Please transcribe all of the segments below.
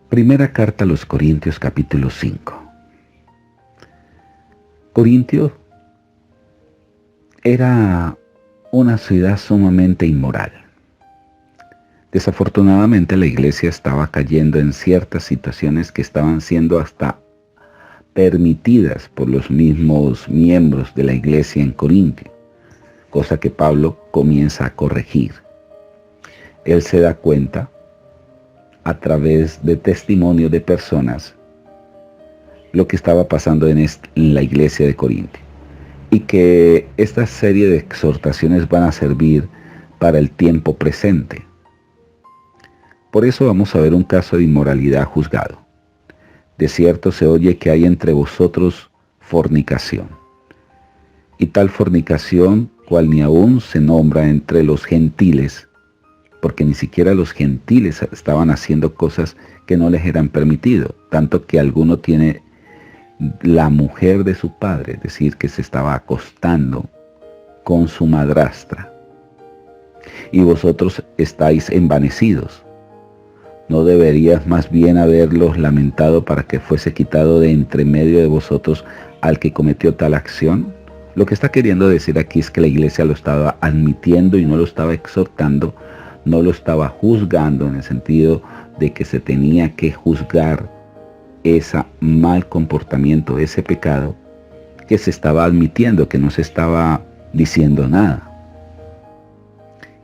Primera carta a los Corintios, capítulo 5. Corintio era una ciudad sumamente inmoral. Desafortunadamente la iglesia estaba cayendo en ciertas situaciones que estaban siendo hasta permitidas por los mismos miembros de la iglesia en Corintio, cosa que Pablo comienza a corregir. Él se da cuenta a través de testimonio de personas lo que estaba pasando en la iglesia de Corintio, y que esta serie de exhortaciones van a servir para el tiempo presente. Por eso vamos a ver un caso de inmoralidad juzgado. De cierto se oye que hay entre vosotros fornicación, y tal fornicación cual ni aún se nombra entre los gentiles, porque ni siquiera los gentiles estaban haciendo cosas que no les eran permitido, tanto que alguno tiene la mujer de su padre, es decir, que se estaba acostando con su madrastra. Y vosotros estáis envanecidos. ¿No deberías más bien haberlos lamentado para que fuese quitado de entre medio de vosotros al que cometió tal acción? Lo que está queriendo decir aquí es que la iglesia lo estaba admitiendo y no lo estaba exhortando, no lo estaba juzgando en el sentido de que se tenía que juzgar ese mal comportamiento, ese pecado que se estaba admitiendo, que no se estaba diciendo nada.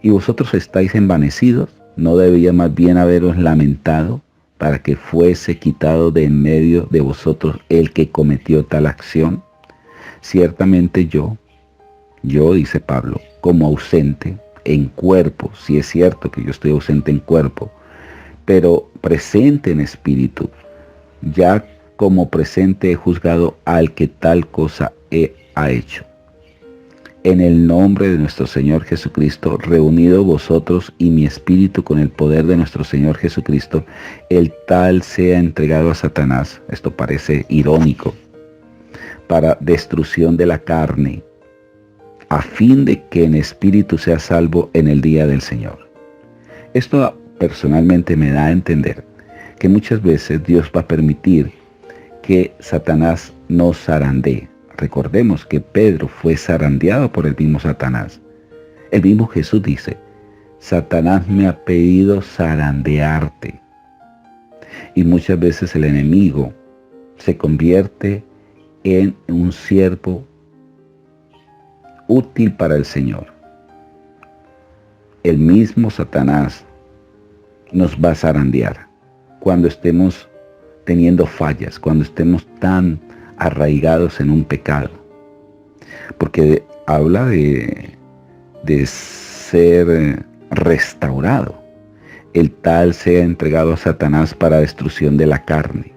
Y vosotros estáis envanecidos, ¿no debía más bien haberos lamentado para que fuese quitado de en medio de vosotros el que cometió tal acción? Ciertamente yo, dice Pablo, como ausente en cuerpo, si es cierto que yo estoy ausente en cuerpo, pero presente en espíritu, ya como presente he juzgado al que tal cosa ha hecho. En el nombre de nuestro Señor Jesucristo, reunido vosotros y mi espíritu con el poder de nuestro Señor Jesucristo, el tal sea entregado a Satanás, esto parece irónico, para destrucción de la carne, a fin de que en espíritu sea salvo en el día del Señor. Esto personalmente me da a entender que muchas veces Dios va a permitir que Satanás nos zarandee. Recordemos que Pedro fue zarandeado por el mismo Satanás. El mismo Jesús dice, Satanás me ha pedido zarandearte. Y muchas veces el enemigo se convierte en un siervo útil para el Señor. El mismo Satanás nos va a zarandear cuando estemos teniendo fallas, cuando estemos tan arraigados en un pecado. Porque habla de ser restaurado. El tal sea entregado a Satanás para destrucción de la carne,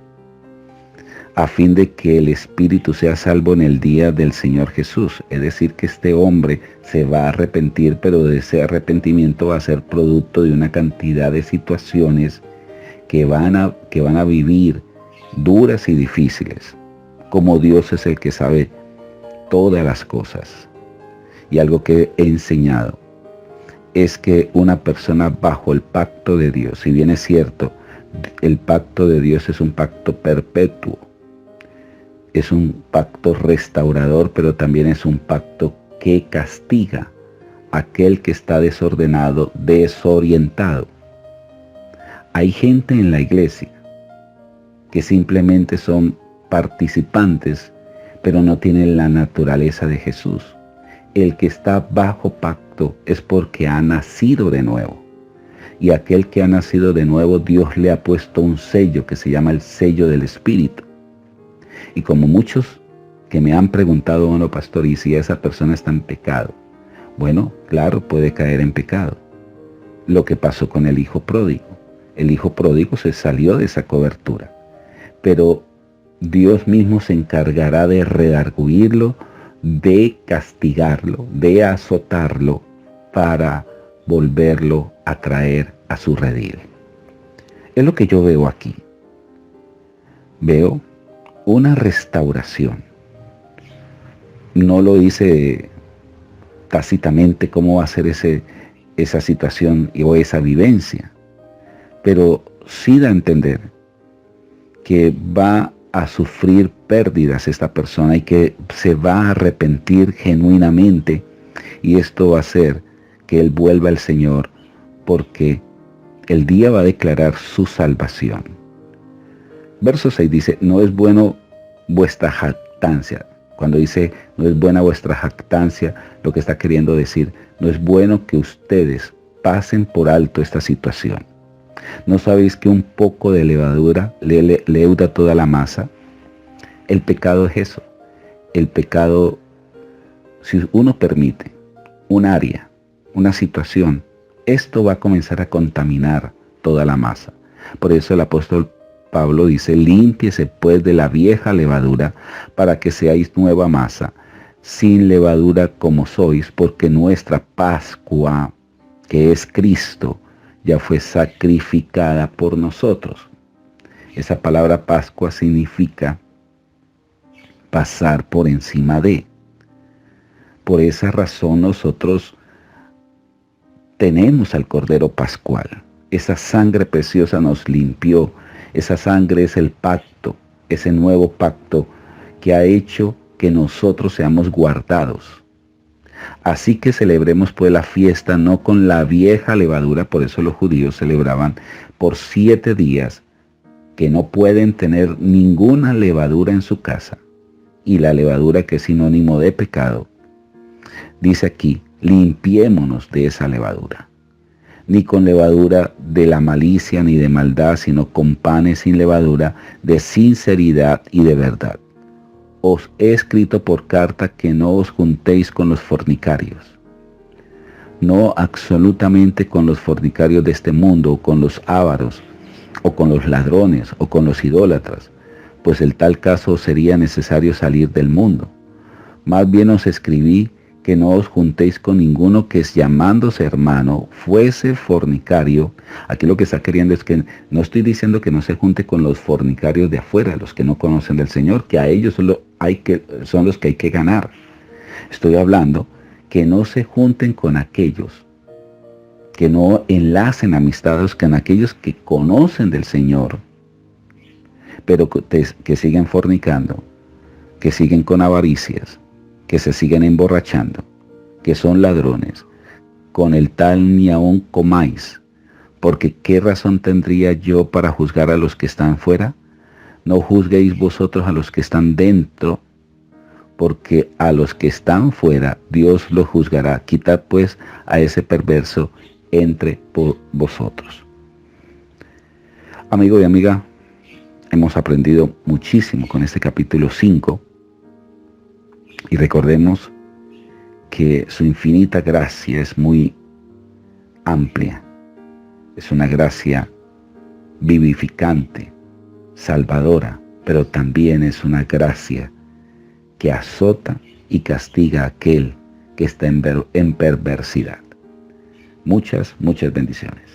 a fin de que el espíritu sea salvo en el día del Señor Jesús. Es decir, que este hombre se va a arrepentir, pero de ese arrepentimiento va a ser producto de una cantidad de situaciones que van a vivir duras y difíciles, como Dios es el que sabe todas las cosas. Y algo que he enseñado es que una persona bajo el pacto de Dios, si bien es cierto, el pacto de Dios es un pacto perpetuo, es un pacto restaurador, pero también es un pacto que castiga a aquel que está desordenado, desorientado. Hay gente en la iglesia que simplemente son participantes, pero no tienen la naturaleza de Jesús. El que está bajo pacto es porque ha nacido de nuevo. Y aquel que ha nacido de nuevo, Dios le ha puesto un sello que se llama el sello del Espíritu. Y como muchos que me han preguntado, bueno, pastor, ¿y si esa persona está en pecado? Bueno, claro, puede caer en pecado. Lo que pasó con el hijo pródigo. El hijo pródigo se salió de esa cobertura. Pero Dios mismo se encargará de redarguirlo, de castigarlo, de azotarlo, para volverlo a traer a su redil. Es lo que yo veo aquí. Veo una restauración. No lo hice tácitamente cómo va a ser esa situación o esa vivencia, pero sí da a entender que va a sufrir pérdidas esta persona y que se va a arrepentir genuinamente, y esto va a hacer que él vuelva al Señor, porque el día va a declarar su salvación. Verso 6 dice, no es bueno vuestra jactancia. Cuando dice no es buena vuestra jactancia, lo que está queriendo decir, no es bueno que ustedes pasen por alto esta situación. ¿No sabéis que un poco de levadura leuda toda la masa? El pecado es eso. El pecado, si uno permite un área, una situación, esto va a comenzar a contaminar toda la masa. Por eso el apóstol Pablo dice, límpiese pues de la vieja levadura para que seáis nueva masa, sin levadura como sois, porque nuestra Pascua, que es Cristo, ya fue sacrificada por nosotros. Esa palabra Pascua significa pasar por encima de. Por esa razón nosotros tenemos al Cordero Pascual. Esa sangre preciosa nos limpió. Esa sangre es el pacto, ese nuevo pacto que ha hecho que nosotros seamos guardados. Así que celebremos pues la fiesta no con la vieja levadura, por eso los judíos celebraban por 7 días que no pueden tener ninguna levadura en su casa, y la levadura que es sinónimo de pecado. Dice aquí, limpiémonos de esa levadura. Ni con levadura de la malicia ni de maldad, sino con panes sin levadura, de sinceridad y de verdad. Os he escrito por carta que no os juntéis con los fornicarios. No absolutamente con los fornicarios de este mundo, o con los ávaros, o con los ladrones, o con los idólatras, pues en tal caso sería necesario salir del mundo. Más bien os escribí que no os juntéis con ninguno que llamándose hermano fuese fornicario. Aquí lo que está queriendo es que no estoy diciendo que no se junte con los fornicarios de afuera, los que no conocen del Señor, que a ellos son los que hay que ganar. Estoy hablando que no se junten con aquellos, que no enlacen amistades con aquellos que conocen del Señor, pero que siguen fornicando, que siguen con avaricias, que se siguen emborrachando, que son ladrones. Con el tal ni aun comáis, porque ¿qué razón tendría yo para juzgar a los que están fuera? No juzguéis vosotros a los que están dentro, porque a los que están fuera Dios los juzgará. Quitad pues a ese perverso entre vosotros. Amigo y amiga, hemos aprendido muchísimo con este capítulo 5. Y recordemos que su infinita gracia es muy amplia. Es una gracia vivificante, salvadora, pero también es una gracia que azota y castiga a aquel que está en perversidad. Muchas bendiciones.